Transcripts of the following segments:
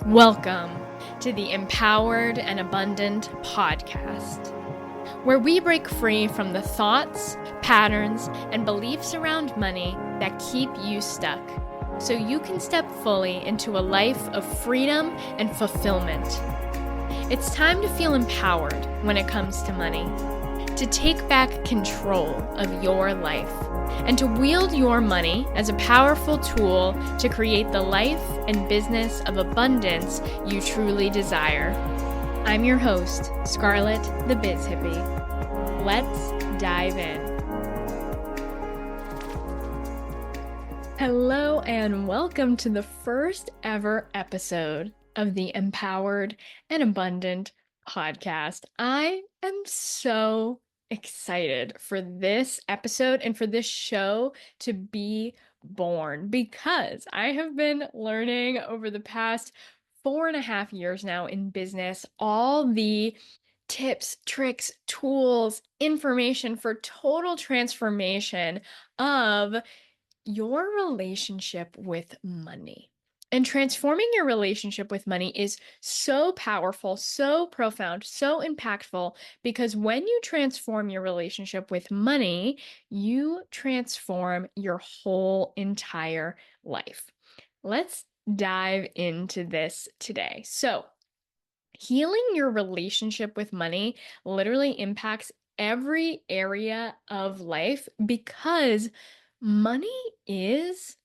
Welcome to the Empowered and Abundant podcast, where we break free from the thoughts, patterns, and beliefs around money that keep you stuck so you can step fully into a life of freedom and fulfillment. It's time to feel empowered when it comes to money, to take back control of your life, and to wield your money as a powerful tool to create the life and business of abundance you truly desire. I'm your host, Scarlett the Biz Hippie. Let's dive in. Hello and welcome to the first ever episode of the Empowered and Abundant podcast. I am so excited for this episode and for this show to be born because I have been learning over the past 4.5 years now in business all the tips, tricks, tools, information for total transformation of your relationship with money. And transforming your relationship with money is so powerful, so profound, so impactful, because when you transform your relationship with money, you transform your whole entire life. Let's dive into this today. So, healing your relationship with money literally impacts every area of life because money is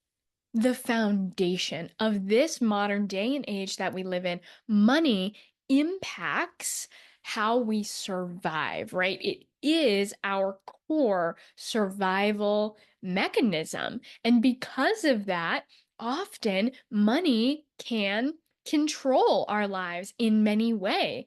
the foundation of this modern day and age that we live in. Money impacts how we survive, right? It is our core survival mechanism. And because of that, often money can control our lives in many ways.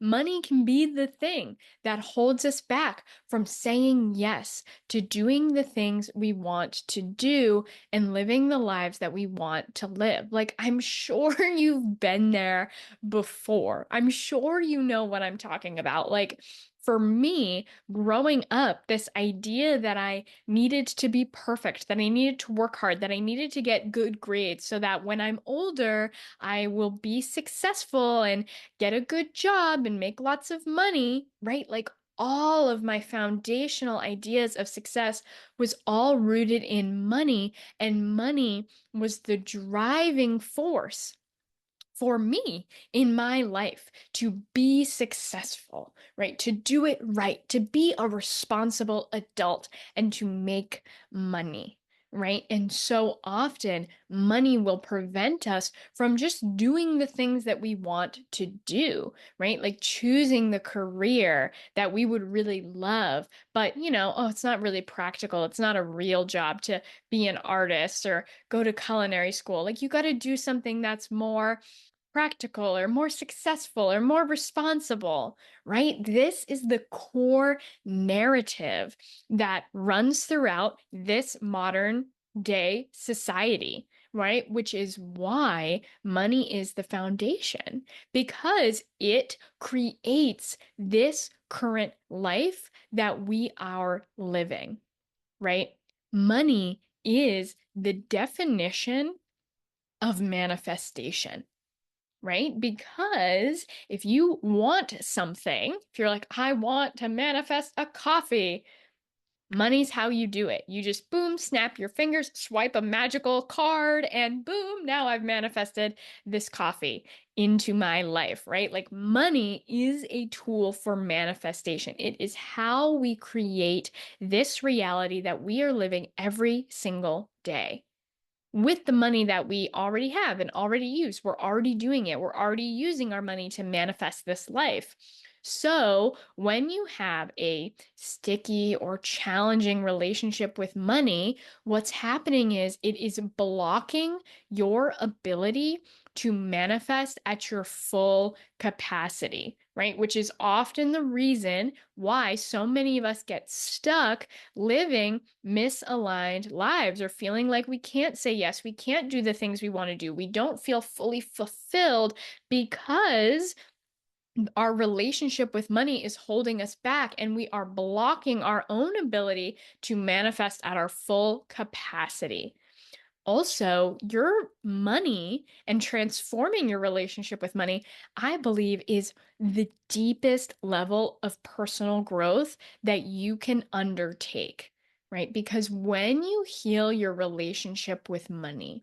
Money can be the thing that holds us back from saying yes to doing the things we want to do and living the lives that we want to live. Like, I'm sure you've been there before. I'm sure you know what I'm talking about. Like, for me, growing up, this idea that I needed to be perfect, that I needed to work hard, that I needed to get good grades so that when I'm older, I will be successful and get a good job and make lots of money, right? Like, all of my foundational ideas of success was all rooted in money, and money was the driving force for me in my life to be successful, right? To do it right, to be a responsible adult and to make money. Right. And so often money will prevent us from just doing the things that we want to do, right? Like choosing the career that we would really love, but oh, it's not really practical. It's not a real job to be an artist or go to culinary school. Like you got to do something that's more practical or more successful or more responsible, right? This is the core narrative that runs throughout this modern day society, right? Which is why money is the foundation, because it creates this current life that we are living, right? Money is the definition of manifestation, right? Because if you want something, if you're like, I want to manifest a coffee, money's how you do it. You just boom, snap your fingers, swipe a magical card, and boom, now I've manifested this coffee into my life, right? Like money is a tool for manifestation. It is how we create this reality that we are living every single day with the money that we already have and already use. We're already doing it. We're already using our money to manifest this life. So when you have a sticky or challenging relationship with money, what's happening is it is blocking your ability to manifest at your full capacity, right? Which is often the reason why so many of us get stuck living misaligned lives or feeling like we can't say yes, we can't do the things we want to do. We don't feel fully fulfilled because our relationship with money is holding us back and we are blocking our own ability to manifest at our full capacity. Also, your money and transforming your relationship with money, I believe, is the deepest level of personal growth that you can undertake, right? Because when you heal your relationship with money,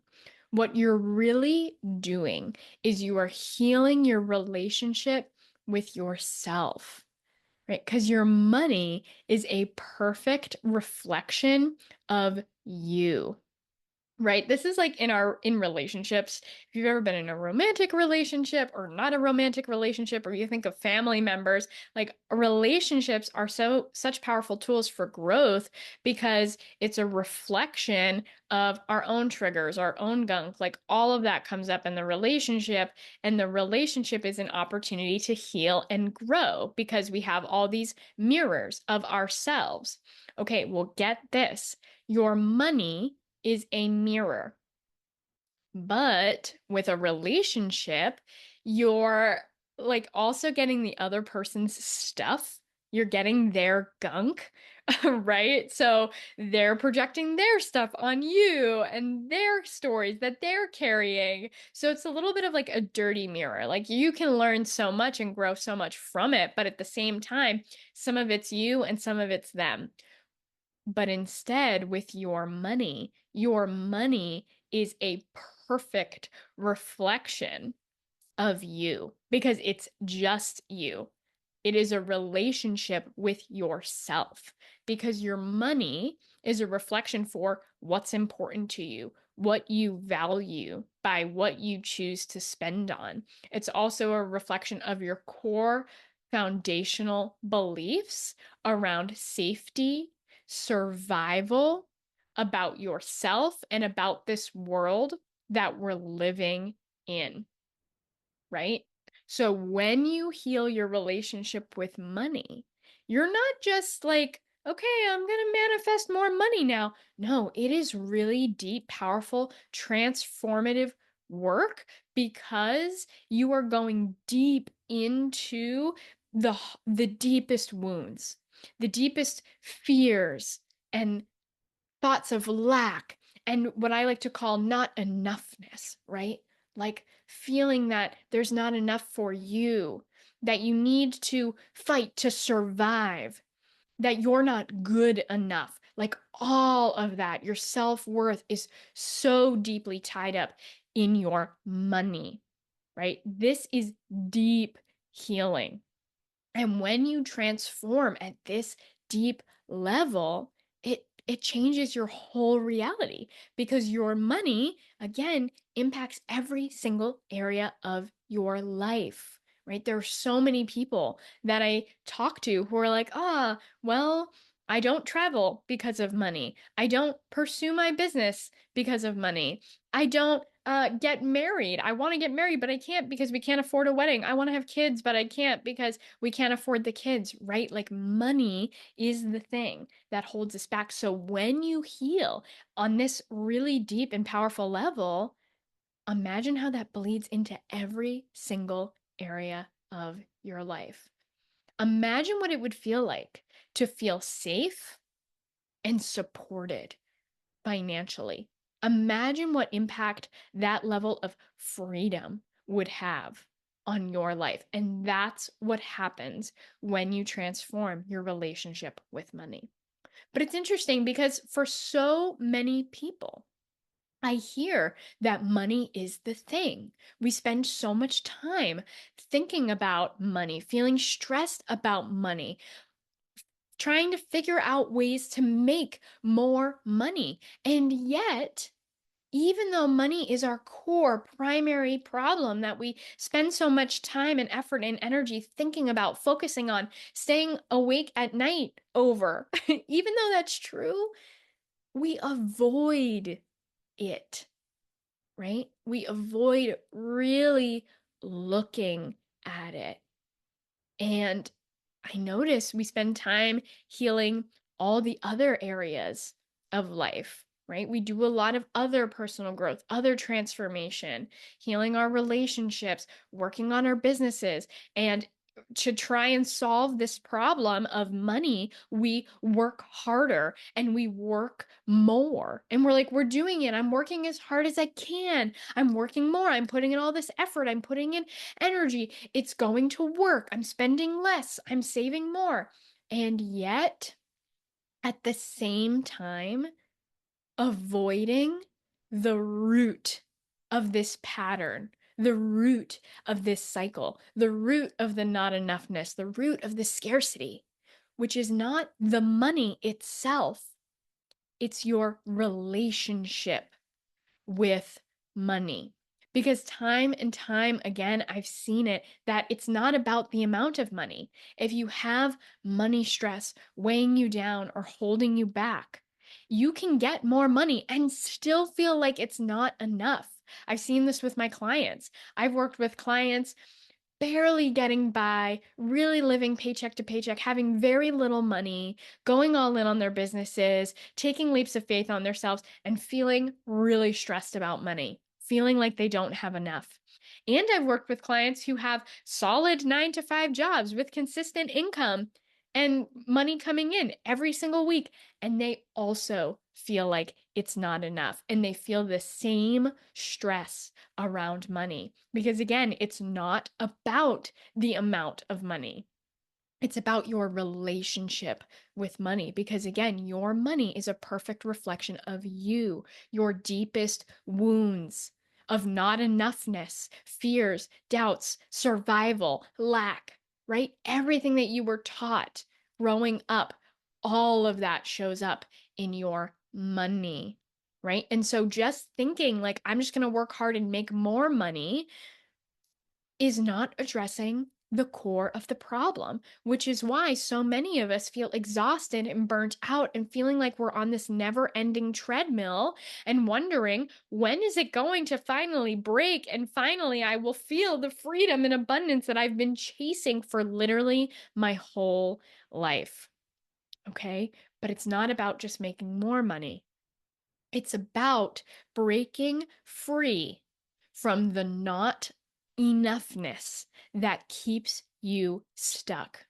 what you're really doing is you are healing your relationship with yourself, right? Because your money is a perfect reflection of you. Right. This is like in relationships. If you've ever been in a romantic relationship or not a romantic relationship, or you think of family members, like relationships are such powerful tools for growth because it's a reflection of our own triggers, our own gunk, like all of that comes up in the relationship, and the relationship is an opportunity to heal and grow because we have all these mirrors of ourselves. Okay, well, get this. Your money is a mirror. But with a relationship, you're like also getting the other person's stuff. You're getting their gunk, right? So they're projecting their stuff on you and their stories that they're carrying. So it's a little bit of like a dirty mirror. Like you can learn so much and grow so much from it, but at the same time, some of it's you and some of it's them. But instead, with your money is a perfect reflection of you because it's just you. It is a relationship with yourself because your money is a reflection for what's important to you, what you value by what you choose to spend on. It's also a reflection of your core foundational beliefs around safety, survival, about yourself, and about this world that we're living in, right? So when you heal your relationship with money, you're not just like, okay, I'm going to manifest more money now. No, it is really deep, powerful, transformative work because you are going deep into the deepest wounds, the deepest fears and thoughts of lack and what I like to call not enoughness, right? Like feeling that there's not enough for you, that you need to fight to survive, that you're not good enough. Like all of that, your self-worth is so deeply tied up in your money, right? This is deep healing. And when you transform at this deep level, it changes your whole reality because your money, again, impacts every single area of your life, right? There are so many people that I talk to who are like, well, I don't travel because of money. I don't pursue my business because of money. I don't get married. I want to get married, but I can't because we can't afford a wedding. I want to have kids, but I can't because we can't afford the kids, right? Like money is the thing that holds us back. So when you heal on this really deep and powerful level, imagine how that bleeds into every single area of your life. Imagine what it would feel like to feel safe and supported financially. Imagine what impact that level of freedom would have on your life. And that's what happens when you transform your relationship with money. But it's interesting because for so many people, I hear that money is the thing. We spend so much time thinking about money, feeling stressed about money, trying to figure out ways to make more money. And yet, even though money is our core primary problem that we spend so much time and effort and energy thinking about, focusing on, staying awake at night over, even though that's true, we avoid it, right? We avoid really looking at it. And I notice we spend time healing all the other areas of life, right? We do a lot of other personal growth, other transformation, healing our relationships, working on our businesses. And to try and solve this problem of money, we work harder and we work more. And we're like, we're doing it. I'm working as hard as I can. I'm working more. I'm putting in all this effort. I'm putting in energy. It's going to work. I'm spending less. I'm saving more. And yet, at the same time, avoiding the root of this pattern, the root of this cycle, the root of the not enoughness, the root of the scarcity, which is not the money itself, it's your relationship with money. Because time and time again, I've seen it that it's not about the amount of money. If you have money stress weighing you down or holding you back, you can get more money and still feel like it's not enough. I've seen this with my clients. I've worked with clients barely getting by, really living paycheck to paycheck, having very little money, going all in on their businesses, taking leaps of faith on themselves, and feeling really stressed about money, feeling like they don't have enough. And I've worked with clients who have solid 9 to 5 jobs with consistent income and money coming in every single week. And they also feel like it's not enough. And they feel the same stress around money. Because again, it's not about the amount of money. It's about your relationship with money because, again, your money is a perfect reflection of you, your deepest wounds of not enoughness, fears, doubts, survival, lack, right? Everything that you were taught growing up, all of that shows up in your money, right? And so just thinking like, I'm just going to work hard and make more money is not addressing the core of the problem, which is why so many of us feel exhausted and burnt out and feeling like we're on this never ending treadmill and wondering, when is it going to finally break? And finally, I will feel the freedom and abundance that I've been chasing for literally my whole life. Okay. But it's not about just making more money. It's about breaking free from the not enoughness that keeps you stuck.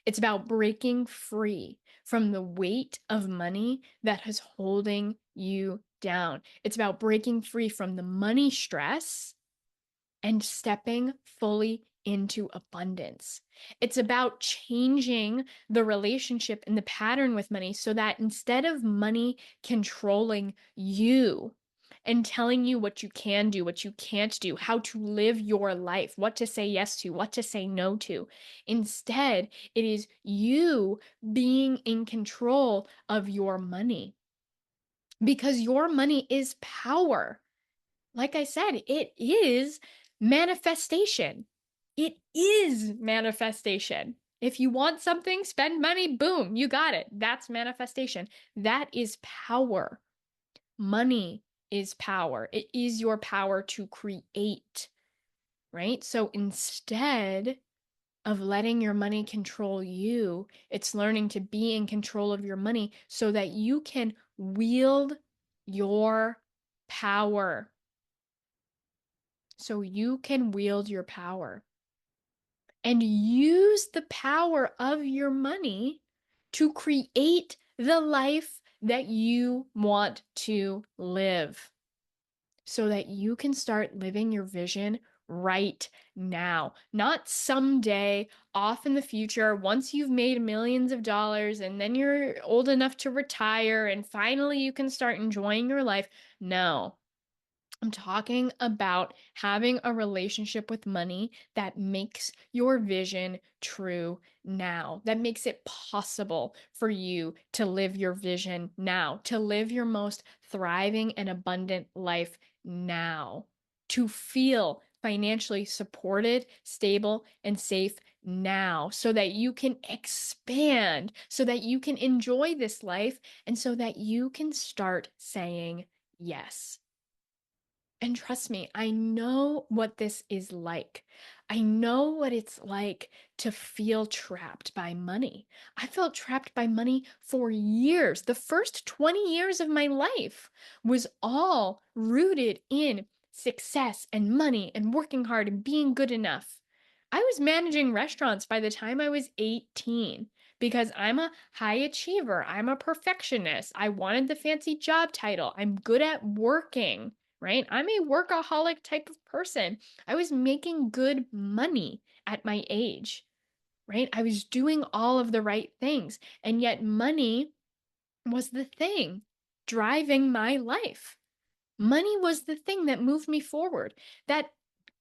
It's about breaking free from the weight of money that is holding you down. It's about breaking free from the money stress and stepping fully into abundance. It's about changing the relationship and the pattern with money so that instead of money controlling you and telling you what you can do, what you can't do, how to live your life, what to say yes to, what to say no to, instead, it is you being in control of your money because your money is power. Like I said, it is manifestation. It is manifestation. If you want something, spend money, boom, you got it. That's manifestation. That is power. Money is power. It is your power to create, right? So instead of letting your money control you, it's learning to be in control of your money so that you can wield your power. So you can wield your power and use the power of your money to create the life that you want to live so that you can start living your vision right now, not someday off in the future once you've made millions of dollars and then you're old enough to retire and finally you can start enjoying your life. No. I'm talking about having a relationship with money that makes your vision true now, that makes it possible for you to live your vision now, to live your most thriving and abundant life now, to feel financially supported, stable, and safe now, so that you can expand, so that you can enjoy this life, and so that you can start saying yes. And trust me, I know what this is like. I know what it's like to feel trapped by money. I felt trapped by money for years. The first 20 years of my life was all rooted in success and money and working hard and being good enough. I was managing restaurants by the time I was 18 because I'm a high achiever. I'm a perfectionist. I wanted the fancy job title. I'm good at working, right? I'm a workaholic type of person. I was making good money at my age, right? I was doing all of the right things. And yet, money was the thing driving my life. Money was the thing that moved me forward, that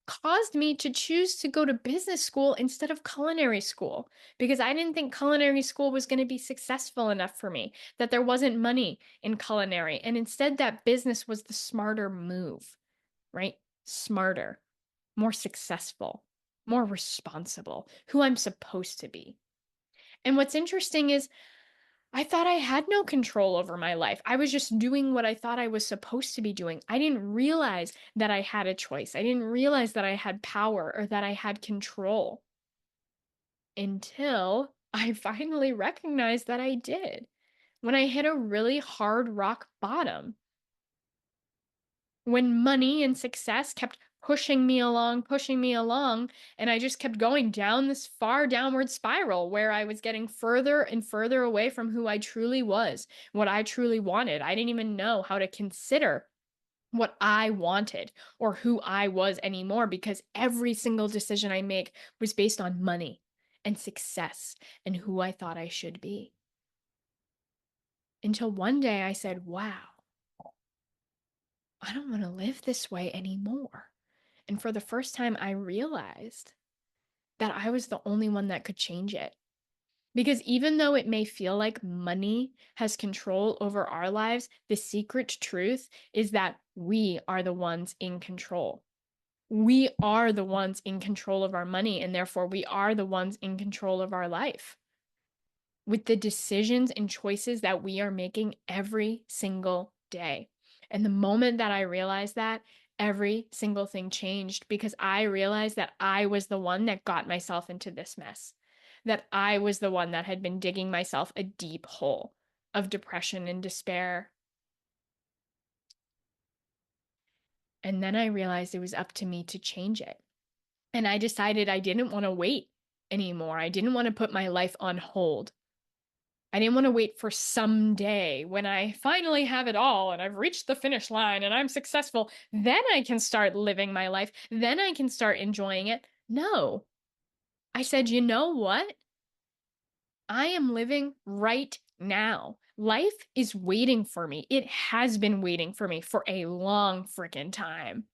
caused me to choose to go to business school instead of culinary school because I didn't think culinary school was going to be successful enough for me, that there wasn't money in culinary. And instead, that business was the smarter move, right? Smarter, more successful, more responsible, who I'm supposed to be. And what's interesting is I thought I had no control over my life. I was just doing what I thought I was supposed to be doing. I didn't realize that I had a choice. I didn't realize that I had power or that I had control until I finally recognized that I did. When I hit a really hard rock bottom, when money and success kept pushing me along, and I just kept going down this far downward spiral where I was getting further and further away from who I truly was, what I truly wanted. I didn't even know how to consider what I wanted or who I was anymore because every single decision I make was based on money and success and who I thought I should be. Until one day I said, wow, I don't want to live this way anymore. And for the first time, I realized that I was the only one that could change it. Because even though it may feel like money has control over our lives, the secret truth is that we are the ones in control. We are the ones in control of our money, and therefore we are the ones in control of our life with the decisions and choices that we are making every single day. And the moment that I realized that, every single thing changed because I realized that I was the one that got myself into this mess, that I was the one that had been digging myself a deep hole of depression and despair. And then I realized it was up to me to change it. And I decided I didn't want to wait anymore. I didn't want to put my life on hold. I didn't want to wait for someday when I finally have it all and I've reached the finish line and I'm successful. Then I can start living my life. Then I can start enjoying it. No. I said, you know what? I am living right now. Life is waiting for me. It has been waiting for me for a long freaking time.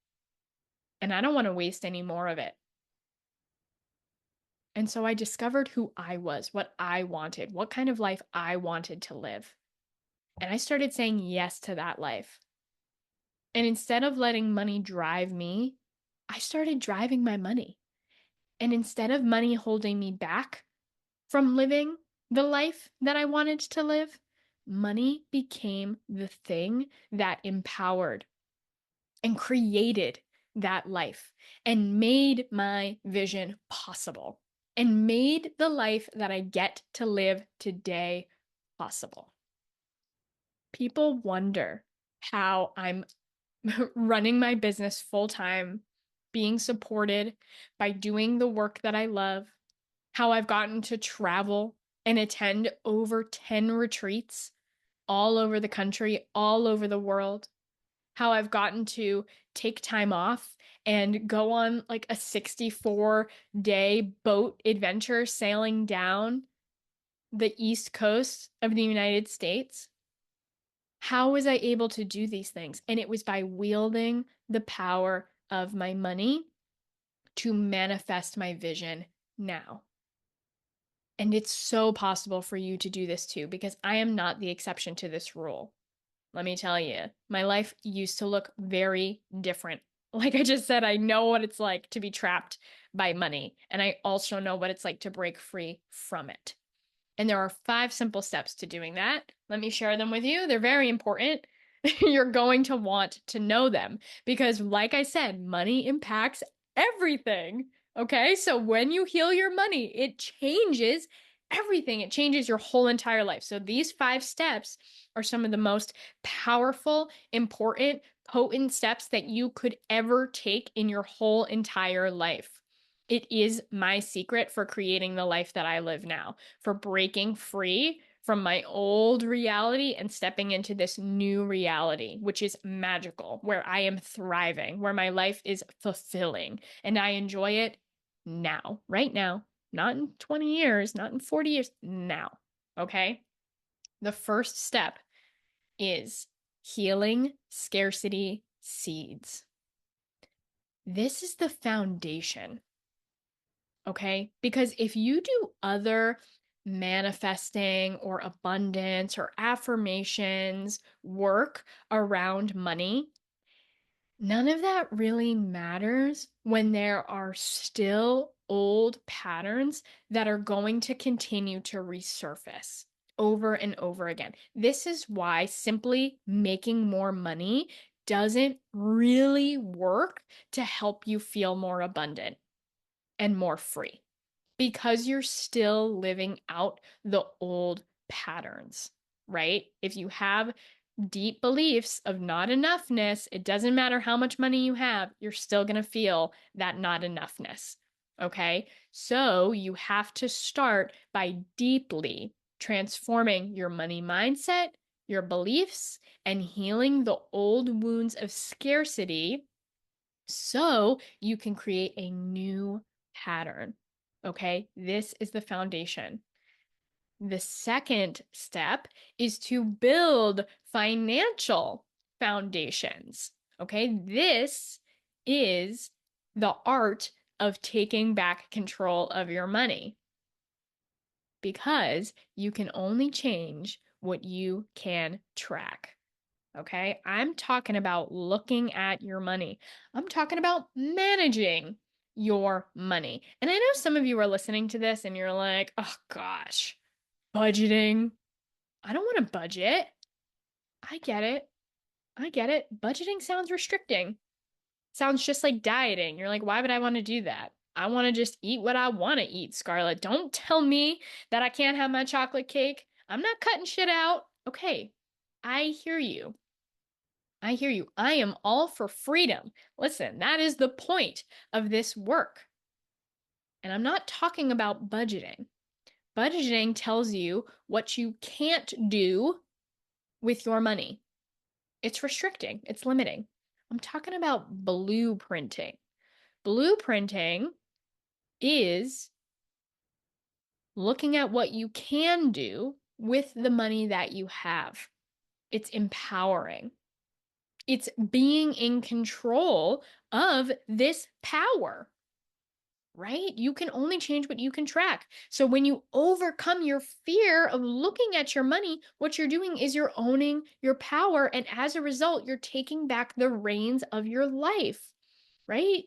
And I don't want to waste any more of it. And so I discovered who I was, what I wanted, what kind of life I wanted to live. And I started saying yes to that life. And instead of letting money drive me, I started driving my money. And instead of money holding me back from living the life that I wanted to live, money became the thing that empowered and created that life and made my vision possible and made the life that I get to live today possible. People wonder how I'm running my business full time, being supported by doing the work that I love, how I've gotten to travel and attend over 10 retreats all over the country, all over the world, how I've gotten to take time off and go on like a 64-day boat adventure sailing down the East Coast of the United States. How was I able to do these things? And it was by wielding the power of my money to manifest my vision now. And it's so possible for you to do this too, because I am not the exception to this rule. Let me tell you, my life used to look very different. Like I just said, I know what it's like to be trapped by money, and I also know what it's like to break free from it. And there are 5 simple steps to doing that. Let me share them with you. They're very important. You're going to want to know them because, like I said, money impacts everything. Okay. So when you heal your money, it changes everything. It changes your whole entire life. So these 5 steps are some of the most powerful, important, potent steps that you could ever take in your whole entire life. It is my secret for creating the life that I live now, for breaking free from my old reality and stepping into this new reality, which is magical, where I am thriving, where my life is fulfilling, and I enjoy it now, right now, not in 20 years, not in 40 years, now. Okay? The first step is healing scarcity seeds. This is the foundation. Okay? Because if you do other manifesting or abundance or affirmations work around money, none of that really matters when there are still old patterns that are going to continue to resurface over and over again. This is why simply making more money doesn't really work to help you feel more abundant and more free because you're still living out the old patterns, right? If you have deep beliefs of not enoughness, it doesn't matter how much money you have, you're still going to feel that not enoughness. Okay. So you have to start by deeply transforming your money mindset, your beliefs, and healing the old wounds of scarcity so you can create a new pattern. Okay, this is the foundation. The second step is to build financial foundations. Okay, this is the art of taking back control of your money because you can only change what you can track. Okay, I'm talking about looking at your money. I'm talking about managing your money. And I know some of you are listening to this and you're like, oh gosh, budgeting. I don't want to budget. I get it. I get it. Budgeting sounds restricting. Sounds just like dieting. You're like, why would I want to do that? I want to just eat what I want to eat, Scarlett. Don't tell me that I can't have my chocolate cake. I'm not cutting shit out. Okay, I hear you. I hear you. I am all for freedom. Listen, that is the point of this work. And I'm not talking about budgeting. Budgeting tells you what you can't do with your money. It's restricting, it's limiting. I'm talking about blueprinting. Blueprinting is looking at what you can do with the money that you have. It's empowering. It's being in control of this power, right? You can only change what you can track. So when you overcome your fear of looking at your money, what you're doing is you're owning your power. And as a result, you're taking back the reins of your life, right?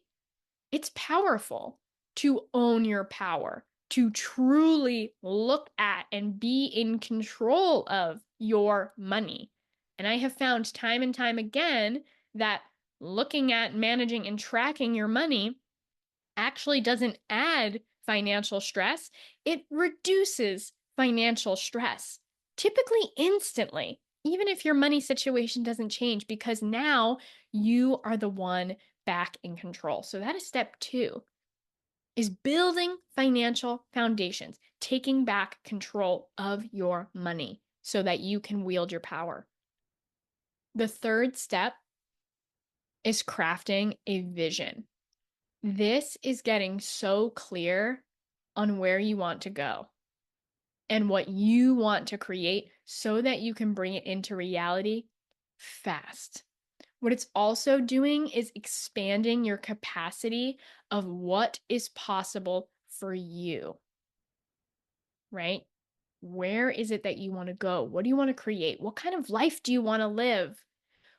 It's powerful to own your power, to truly look at and be in control of your money. And I have found time and time again that looking at, managing, and tracking your money actually doesn't add financial stress, it reduces financial stress, typically instantly, even if your money situation doesn't change, because now you are the one back in control. So that is step 2, is building financial foundations, taking back control of your money so that you can wield your power. The third step is crafting a vision. This is getting so clear on where you want to go and what you want to create so that you can bring it into reality fast. What it's also doing is expanding your capacity of what is possible for you, right? Where is it that you want to go? What do you want to create? What kind of life do you want to live?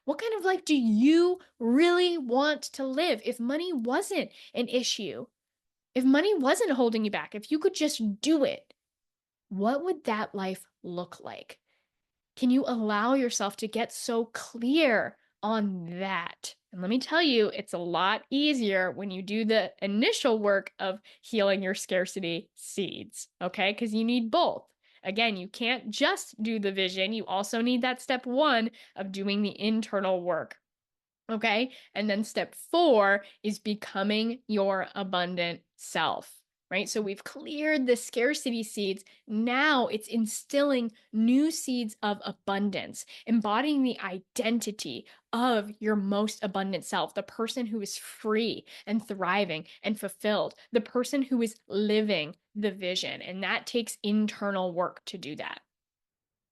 What kind of life do you really want to live if money wasn't an issue? If money wasn't holding you back, if you could just do it, what would that life look like? Can you allow yourself to get so clear on that? And let me tell you, it's a lot easier when you do the initial work of healing your scarcity seeds, okay? Because you need both. Again, you can't just do the vision. You also need that step 1 of doing the internal work. Okay. And then step 4 is becoming your abundant self, right? So we've cleared the scarcity seeds. Now it's instilling new seeds of abundance, embodying the identity of your most abundant self, the person who is free and thriving and fulfilled, the person who is living the vision. And that takes internal work to do that.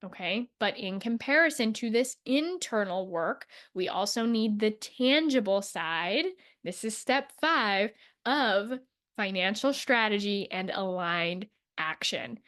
Okay. But in comparison to this internal work, we also need the tangible side. This is step 5 of financial strategy and aligned action.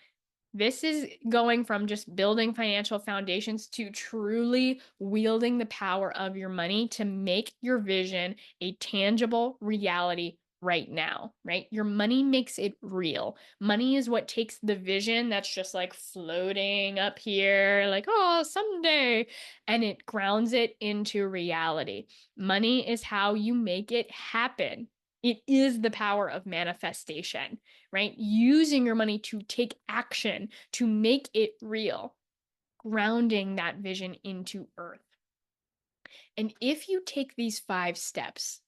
This is going from just building financial foundations to truly wielding the power of your money to make your vision a tangible reality right now, right? Your money makes it real. Money is what takes the vision that's just like floating up here, like, oh, someday, and it grounds it into reality. Money is how you make it happen. It is the power of manifestation, right? Using your money to take action, to make it real, grounding that vision into earth. And if you take these 5 steps,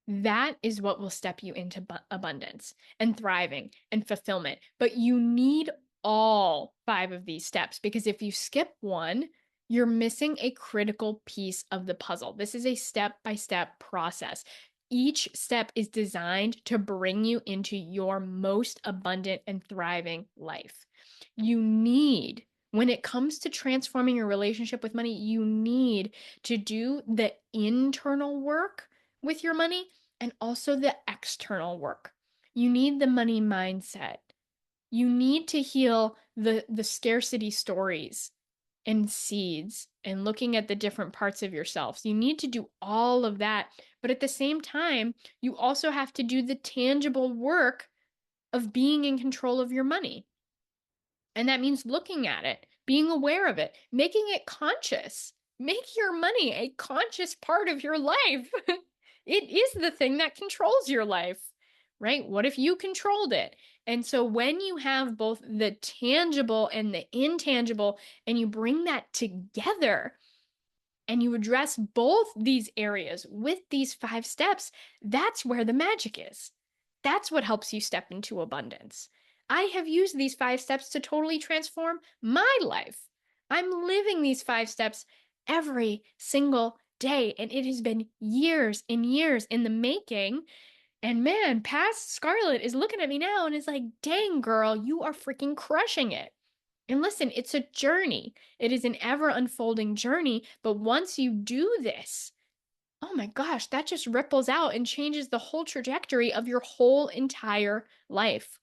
that is what will step you into abundance and thriving and fulfillment. But you need all 5 of these steps, because if you skip one, you're missing a critical piece of the puzzle. This is a step-by-step process. Each step is designed to bring you into your most abundant and thriving life. You need, when it comes to transforming your relationship with money, you need to do the internal work with your money and also the external work. You need the money mindset. You need to heal the scarcity stories and seeds and looking at the different parts of yourselves. You need to do all of that. But at the same time, you also have to do the tangible work of being in control of your money. And that means looking at it, being aware of it, making it conscious. Make your money a conscious part of your life. It is the thing that controls your life, right? What if you controlled it? And so when you have both the tangible and the intangible, and you bring that together, and you address both these areas with these 5 steps, that's where the magic is. That's what helps you step into abundance. I have used these 5 steps to totally transform my life. I'm living these 5 steps every single day, and it has been years and years in the making. And man, past Scarlett is looking at me now and is like, dang, girl, you are freaking crushing it. And listen, it's a journey. It is an ever unfolding journey. But once you do this, oh my gosh, that just ripples out and changes the whole trajectory of your whole entire life.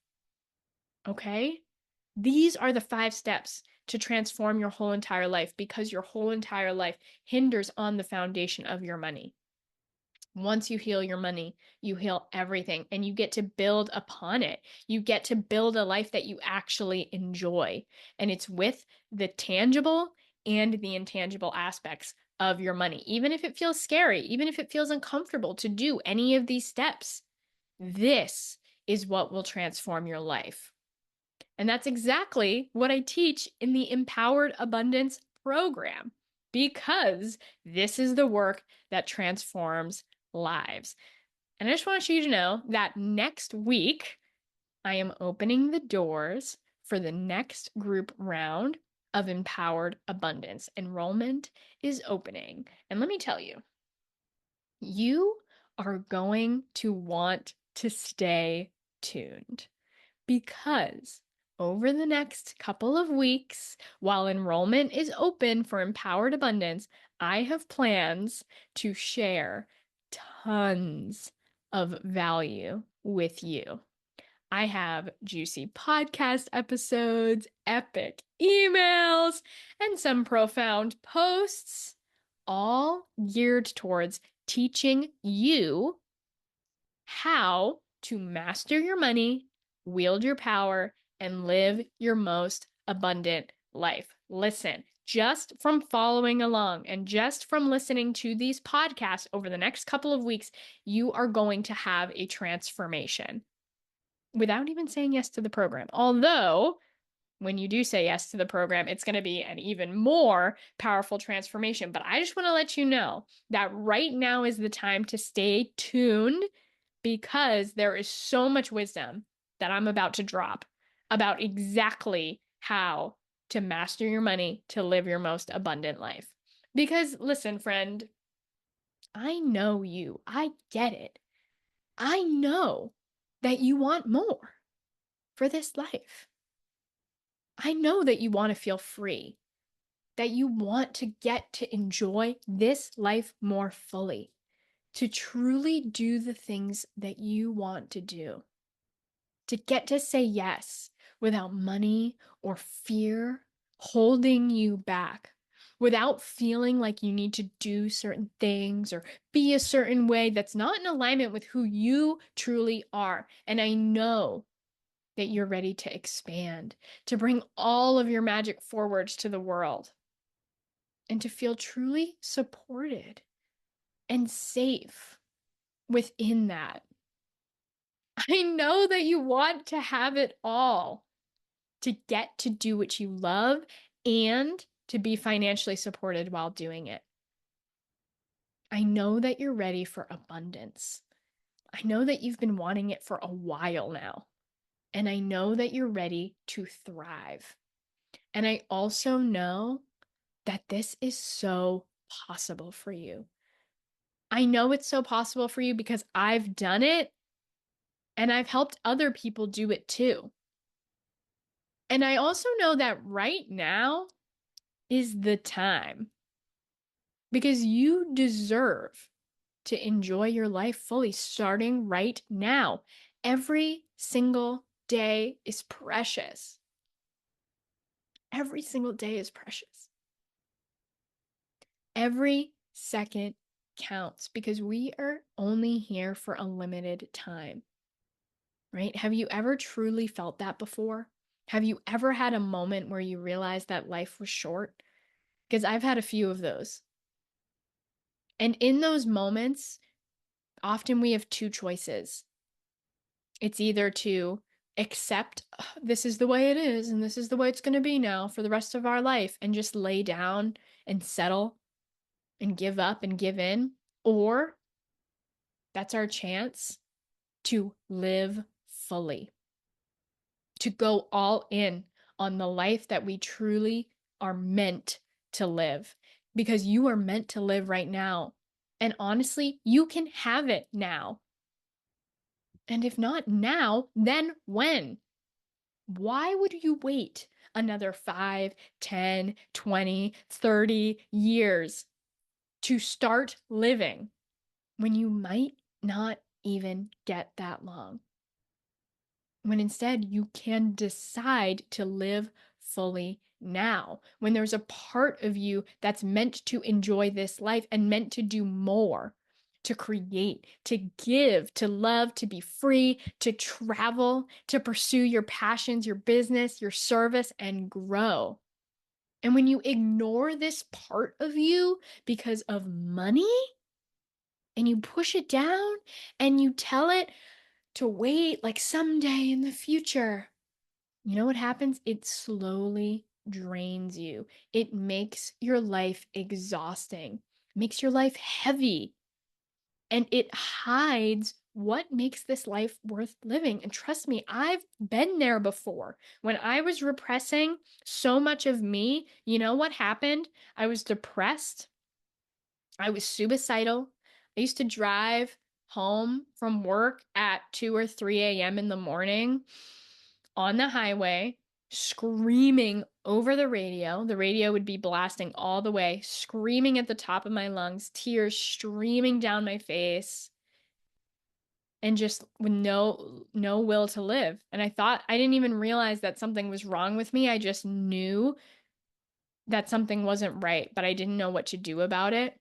Okay? These are the 5 steps to transform your whole entire life, because your whole entire life hinders on the foundation of your money. Once you heal your money, you heal everything, and you get to build upon it. You get to build a life that you actually enjoy. And it's with the tangible and the intangible aspects of your money. Even if it feels scary, even if it feels uncomfortable to do any of these steps, this is what will transform your life. And that's exactly what I teach in the Empowered Abundance program, because this is the work that transforms lives. And I just want you to know that next week, I am opening the doors for the next group round of Empowered Abundance. Enrollment is opening. And let me tell you, you are going to want to stay tuned, because over the next couple of weeks, while enrollment is open for Empowered Abundance, I have plans to share tons of value with you. I have juicy podcast episodes, epic emails, and some profound posts, all geared towards teaching you how to master your money, wield your power, and live your most abundant life. Listen, just from following along and just from listening to these podcasts over the next couple of weeks, you are going to have a transformation without even saying yes to the program. Although, when you do say yes to the program, it's going to be an even more powerful transformation. But I just want to let you know that right now is the time to stay tuned because there is so much wisdom that I'm about to drop about exactly how to master your money to live your most abundant life. Because listen, friend, I know you. I get it. I know that you want more for this life. I know that you want to feel free, that you want to get to enjoy this life more fully, to truly do the things that you want to do, to get to say yes without money or fear holding you back, without feeling like you need to do certain things or be a certain way that's not in alignment with who you truly are. And I know that you're ready to expand, to bring all of your magic forwards to the world, and to feel truly supported and safe within that. I know that you want to have it all, to get to do what you love and to be financially supported while doing it. I know that you're ready for abundance. I know that you've been wanting it for a while now. And I know that you're ready to thrive. And I also know that this is so possible for you. I know it's so possible for you because I've done it and I've helped other people do it too. And I also know that right now is the time because you deserve to enjoy your life fully starting right now. Every single day is precious. Every single day is precious. Every second counts because we are only here for a limited time, right? Have you ever truly felt that before? Have you ever had a moment where you realized that life was short? Because I've had a few of those. And in those moments, often we have two choices. It's either to accept this is the way it is and this is the way it's going to be now for the rest of our life and just lay down and settle and give up and give in, or that's our chance to live fully, to go all in on the life that we truly are meant to live. Because you are meant to live right now. And honestly, you can have it now. And if not now, then when? Why would you wait another 5, 10, 20, 30 years to start living when you might not even get that long? When instead you can decide to live fully now, when there's a part of you that's meant to enjoy this life and meant to do more, to create, to give, to love, to be free, to travel, to pursue your passions, your business, your service, and grow. And when you ignore this part of you because of money and you push it down and you tell it to wait like someday in the future, you know what happens? It slowly drains you. It makes your life exhausting, makes your life heavy, and it hides what makes this life worth living. And trust me, I've been there before. When I was repressing so much of me, you know what happened? I was depressed. I was suicidal. I used to drive home from work at 2 or 3 a.m. in the morning on the highway, screaming over the radio. The radio would be blasting all the way, screaming at the top of my lungs, tears streaming down my face, and just with no will to live. And I didn't even realize that something was wrong with me. I just knew that something wasn't right, but I didn't know what to do about it.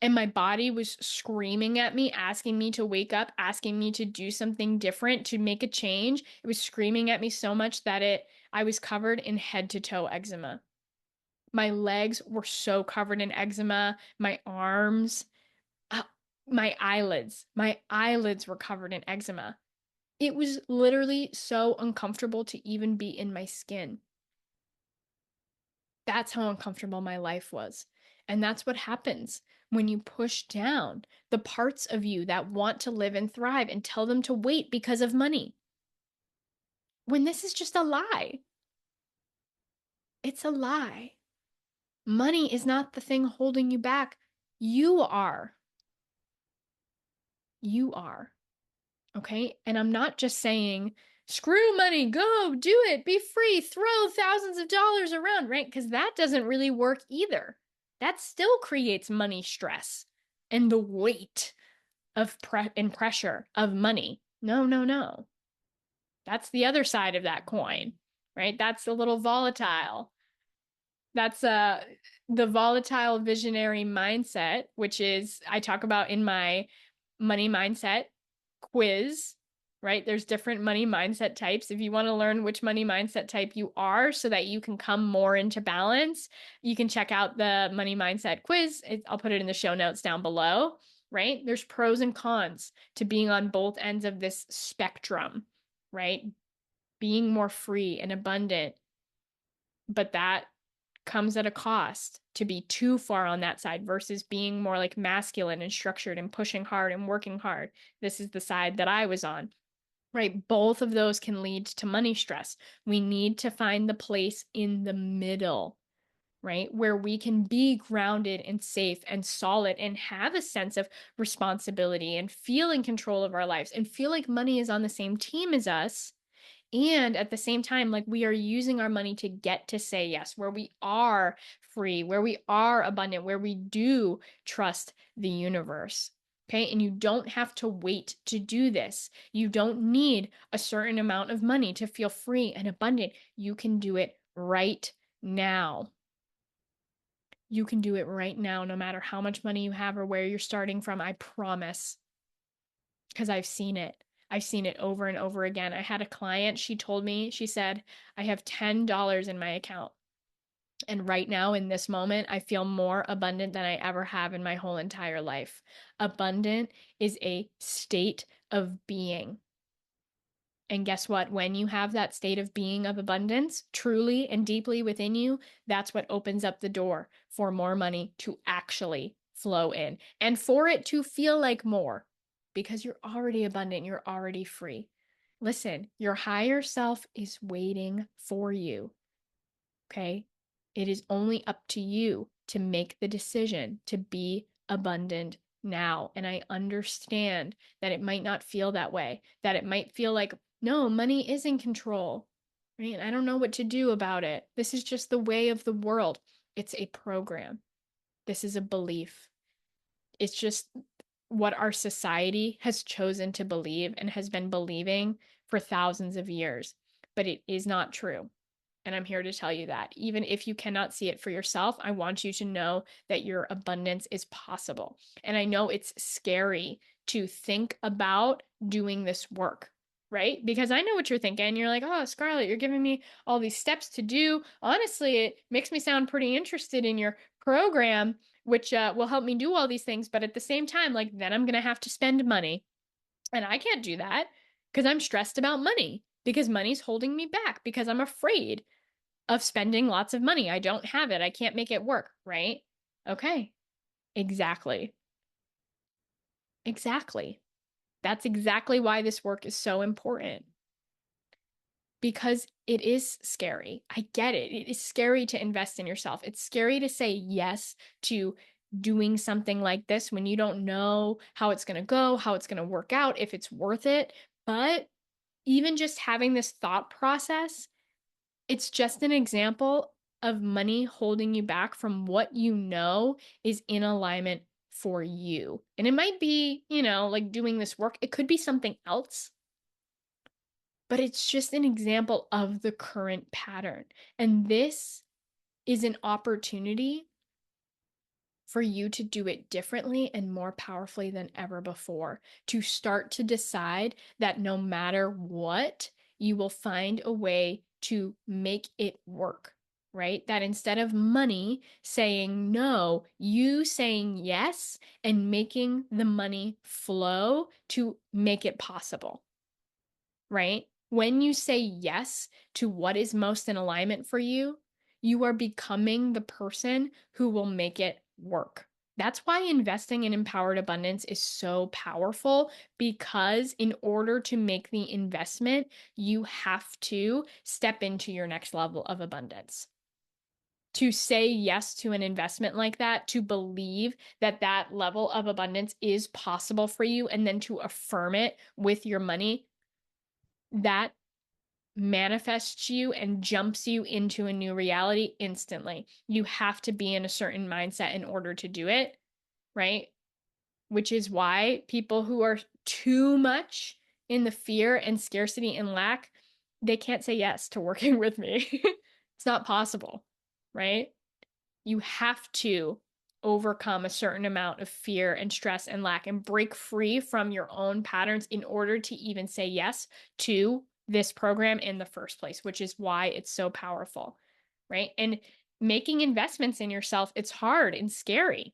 And my body was screaming at me, asking me to wake up, asking me to do something different, to make a change. It was screaming at me so much that I was covered in head to toe eczema. My legs were so covered in eczema, my arms, uh, my eyelids were covered in eczema. It was literally so uncomfortable to even be in my skin. That's how uncomfortable my life was. And that's what happens when you push down the parts of you that want to live and thrive and tell them to wait because of money. When this is just a lie. It's a lie. Money is not the thing holding you back. You are. You are. Okay. And I'm not just saying, screw money, go do it, be free, throw thousands of dollars around, right? Because that doesn't really work either. That still creates money stress and the weight of pressure of money. No, no, no. That's the other side of that coin, right? That's a little volatile. That's the volatile visionary mindset, which is I talk about in my money mindset quiz, right? There's different money mindset types. If you want to learn which money mindset type you are so that you can come more into balance, you can check out the money mindset quiz. I'll put it in the show notes down below, right? There's pros and cons to being on both ends of this spectrum, right? Being more free and abundant, but that comes at a cost to be too far on that side versus being more like masculine and structured and pushing hard and working hard. This is the side that I was on, right? Both of those can lead to money stress. We need to find the place in the middle, right? Where we can be grounded and safe and solid and have a sense of responsibility and feel in control of our lives and feel like money is on the same team as us. And at the same time, like we are using our money to get to say yes, where we are free, where we are abundant, where we do trust the universe. Okay. And you don't have to wait to do this. You don't need a certain amount of money to feel free and abundant. You can do it right now. You can do it right now, no matter how much money you have or where you're starting from. I promise. Because I've seen it. I've seen it over and over again. I had a client, she told me, she said, I have $10 in my account. And right now, in this moment, I feel more abundant than I ever have in my whole entire life. Abundant is a state of being. And guess what? When you have that state of being of abundance, truly and deeply within you, that's what opens up the door for more money to actually flow in and for it to feel like more because you're already abundant, you're already free. Listen, your higher self is waiting for you. Okay? It is only up to you to make the decision to be abundant now. And I understand that it might not feel that way, that it might feel like, no, money is in control, right? And I don't know what to do about it. This is just the way of the world. It's a program. This is a belief. It's just what our society has chosen to believe and has been believing for thousands of years. But it is not true. And I'm here to tell you that. Even if you cannot see it for yourself, I want you to know that your abundance is possible. And I know it's scary to think about doing this work, right? Because I know what you're thinking. You're like, oh, Scarlett, you're giving me all these steps to do. Honestly, it makes me sound pretty interested in your program, which will help me do all these things. But at the same time, like, then I'm going to have to spend money. And I can't do that because I'm stressed about money, because money's holding me back, because I'm afraid of spending lots of money. I don't have it. I can't make it work, right? Okay. Exactly. Exactly. That's exactly why this work is so important. Because it is scary. I get it. It is scary to invest in yourself. It's scary to say yes to doing something like this when you don't know how it's going to go, how it's going to work out, if it's worth it. But even just having this thought process, it's just an example of money holding you back from what you know is in alignment for you. And it might be, like doing this work. It could be something else, but it's just an example of the current pattern. And this is an opportunity for you to do it differently and more powerfully than ever before, to start to decide that no matter what, you will find a way to make it work, right? That instead of money saying no, you saying yes and making the money flow to make it possible, right? When you say yes to what is most in alignment for you, you are becoming the person who will make it work. That's why investing in empowered abundance is so powerful because in order to make the investment, you have to step into your next level of abundance. To say yes to an investment like that, to believe that that level of abundance is possible for you, and then to affirm it with your money, that manifests you and jumps you into a new reality instantly. You have to be in a certain mindset in order to do it, right? Which is why people who are too much in the fear and scarcity and lack, they can't say yes to working with me. It's not possible, right? You have to overcome a certain amount of fear and stress and lack and break free from your own patterns in order to even say yes to this program in the first place, which is why it's so powerful, right? And making investments in yourself, it's hard and scary.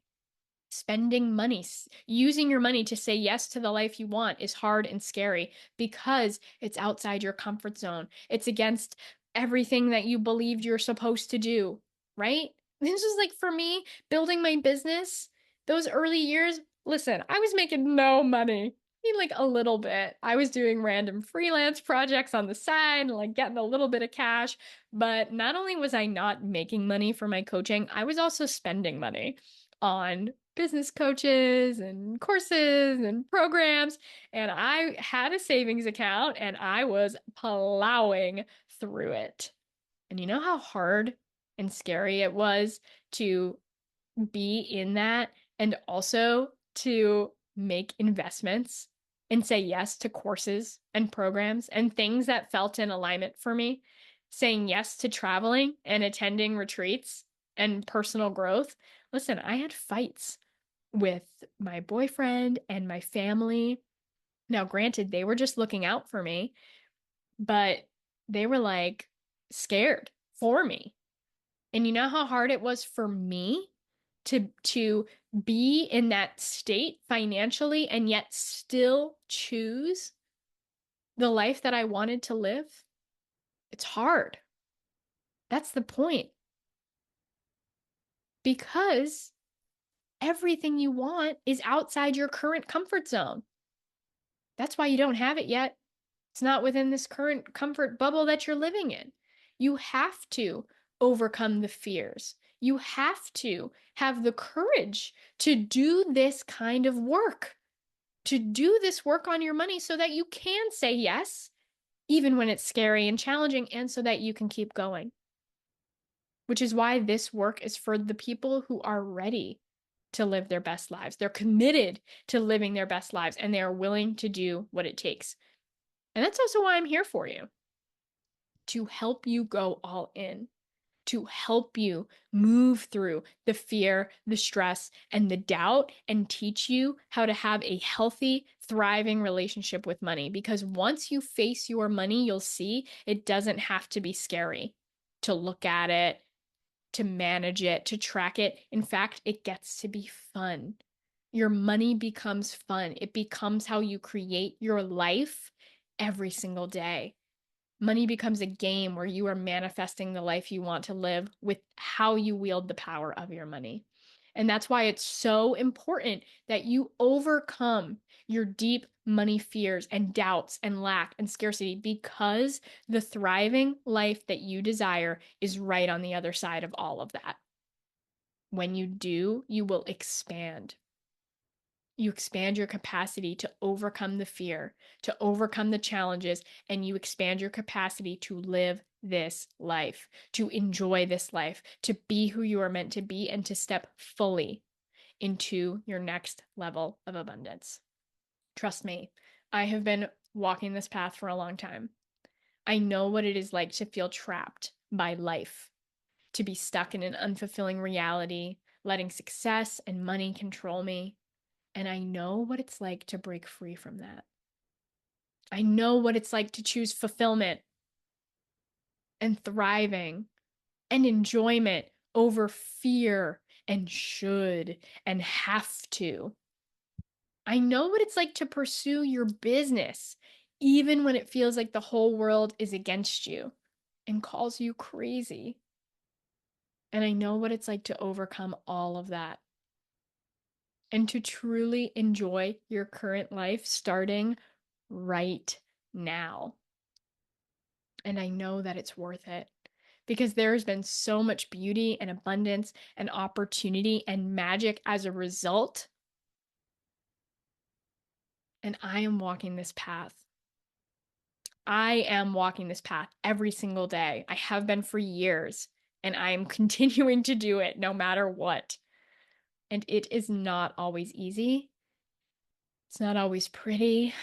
Spending money, using your money to say yes to the life you want is hard and scary because it's outside your comfort zone. It's against everything that you believed you're supposed to do, right? This was like for me, building my business, those early years. Listen, I was making no money. I mean, like a little bit. I was doing random freelance projects on the side, like getting a little bit of cash. But not only was I not making money for my coaching, I was also spending money on business coaches and courses and programs. And I had a savings account and I was plowing through it. And you know how hard and scary it was to be in that and also to make investments and say yes to courses and programs and things that felt in alignment for me, saying yes to traveling and attending retreats and personal growth. Listen, I had fights with my boyfriend and my family. Now, granted, they were just looking out for me, but they were like scared for me. And you know how hard it was for me to be in that state financially and yet still choose the life that I wanted to live? It's hard. That's the point. Because everything you want is outside your current comfort zone. That's why you don't have it yet. It's not within this current comfort bubble that you're living in. You have to overcome the fears. You have to have the courage to do this kind of work, to do this work on your money so that you can say yes, even when it's scary and challenging, and so that you can keep going. Which is why this work is for the people who are ready to live their best lives. They're committed to living their best lives and they are willing to do what it takes. And that's also why I'm here for you, to help you go all in, to help you move through the fear, the stress, and the doubt, and teach you how to have a healthy, thriving relationship with money. Because once you face your money, you'll see it doesn't have to be scary to look at it, to manage it, to track it. In fact, it gets to be fun. Your money becomes fun. It becomes how you create your life every single day. Money becomes a game where you are manifesting the life you want to live with how you wield the power of your money. And that's why it's so important that you overcome your deep money fears and doubts and lack and scarcity, because the thriving life that you desire is right on the other side of all of that. When you do, you will expand. You expand your capacity to overcome the fear, to overcome the challenges, and you expand your capacity to live this life, to enjoy this life, to be who you are meant to be, and to step fully into your next level of abundance. Trust me, I have been walking this path for a long time. I know what it is like to feel trapped by life, to be stuck in an unfulfilling reality, letting success and money control me. And I know what it's like to break free from that. I know what it's like to choose fulfillment and thriving and enjoyment over fear and should and have to. I know what it's like to pursue your business, even when it feels like the whole world is against you and calls you crazy. And I know what it's like to overcome all of that and to truly enjoy your current life starting right now. And I know that it's worth it because there has been so much beauty and abundance and opportunity and magic as a result. And I am walking this path. I am walking this path every single day. I have been for years, and I am continuing to do it no matter what. And it is not always easy. It's not always pretty,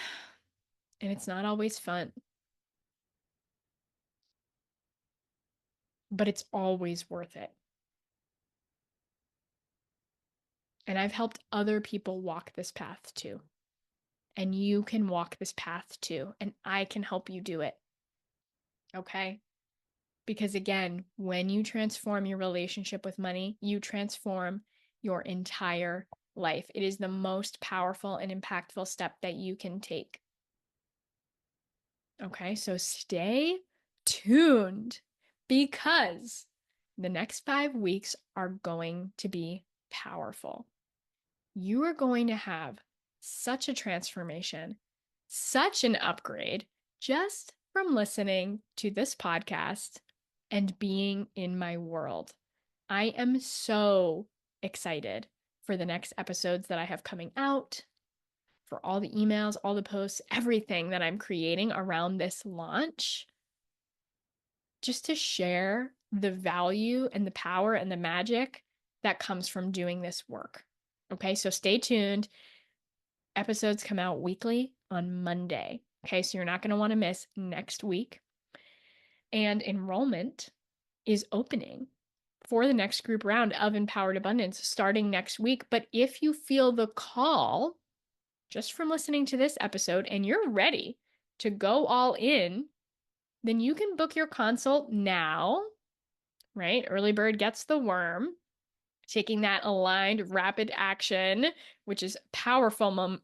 and it's not always fun. But it's always worth it. And I've helped other people walk this path too. And you can walk this path too, and I can help you do it. Okay? Because again, when you transform your relationship with money, you transform your entire life. It is the most powerful and impactful step that you can take. Okay, so stay tuned because the next 5 weeks are going to be powerful. You are going to have such a transformation, such an upgrade just from listening to this podcast and being in my world. I am so excited for the next episodes that I have coming out, for all the emails, all the posts, everything that I'm creating around this launch, just to share the value and the power and the magic that comes from doing this work. Okay, so stay tuned. Episodes come out weekly on Monday. Okay, so you're not going to want to miss next week. And enrollment is opening for the next group round of Empowered Abundance starting next week. But if you feel the call just from listening to this episode and you're ready to go all in, then you can book your consult now, right? Early bird gets the worm. Taking that aligned rapid action, which is powerful momentum.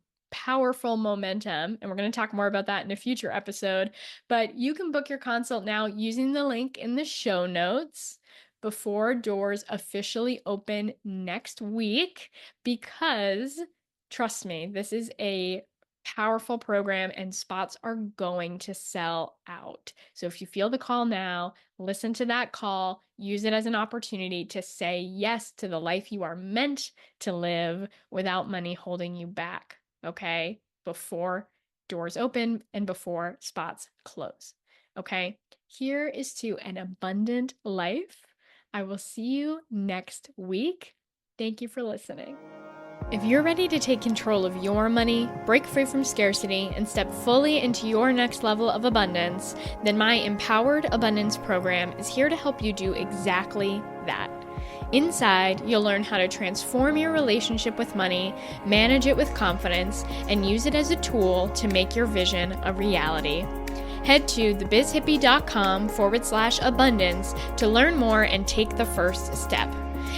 And we're going to talk more about that in a future episode. But you can book your consult now using the link in the show notes before doors officially open next week, because trust me, this is a powerful program and spots are going to sell out. So if you feel the call now, listen to that call, use it as an opportunity to say yes to the life you are meant to live without money holding you back, okay? Before doors open and before spots close, okay? Here is to an abundant life. I will see you next week. Thank you for listening. If you're ready to take control of your money, break free from scarcity, and step fully into your next level of abundance, then my Empowered Abundance program is here to help you do exactly that. Inside, you'll learn how to transform your relationship with money, manage it with confidence, and use it as a tool to make your vision a reality. Head to thebizhippie.com/abundance to learn more and take the first step.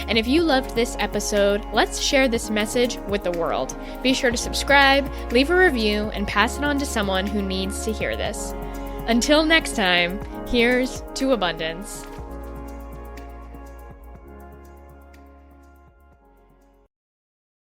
And if you loved this episode, let's share this message with the world. Be sure to subscribe, leave a review, and pass it on to someone who needs to hear this. Until next time, here's to abundance.